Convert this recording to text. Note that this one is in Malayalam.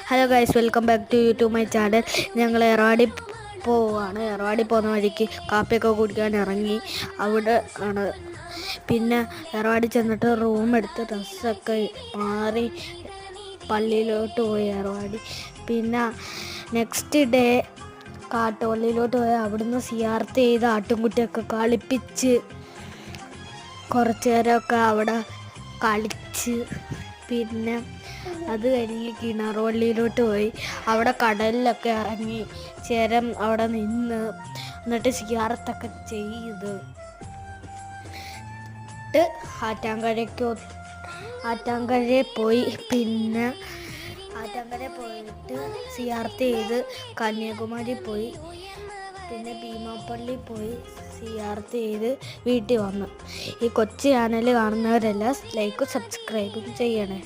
Hello guys, welcome back to my channel. ഞങ്ങൾ എറാടി പോവാണ്. എറാടി പോകുന്ന വഴിക്ക് കാപ്പിയൊക്കെ കുടിക്കാൻ ഇറങ്ങി. അവിടെ ആണ് പിന്നെ എറാടി ചെന്നിട്ട് റൂം എടുത്ത് ഡ്രസ്സൊക്കെ മാറി പള്ളിയിലോട്ട് പോയി എറാടി. പിന്നെ നെക്സ്റ്റ് ഡേ കാട്ടുപള്ളിയിലോട്ട് പോയി അവിടുന്ന് സിയാർത്ത് ചെയ്ത് ആട്ടുംകുട്ടിയൊക്കെ കളിപ്പിച്ച് കുറച്ച് നേരമൊക്കെ അവിടെ കളിച്ച് പിന്നെ അത് കഴിഞ്ഞ് കിണറുപള്ളിയിലോട്ട് പോയി. അവിടെ കടലിലൊക്കെ ഇറങ്ങി ചേരം അവിടെ നിന്ന് എന്നിട്ട് സിയാറത്തൊക്കെ ചെയ്ത് ആറ്റാങ്കരയിൽ പോയി. പിന്നെ ആറ്റാങ്കരയിൽ പോയിട്ട് സിയാർത്ത് ചെയ്ത് കന്യാകുമാരി പോയി. പിന്നെ ഭീമാപ്പള്ളി പോയി സിയാർത്ത് ചെയ്ത് വീട്ടിൽ വന്നു. ഈ കൊച്ചു ചാനൽ കാണുന്നവരെല്ലാം ലൈക്കും സബ്സ്ക്രൈബും ചെയ്യണേ.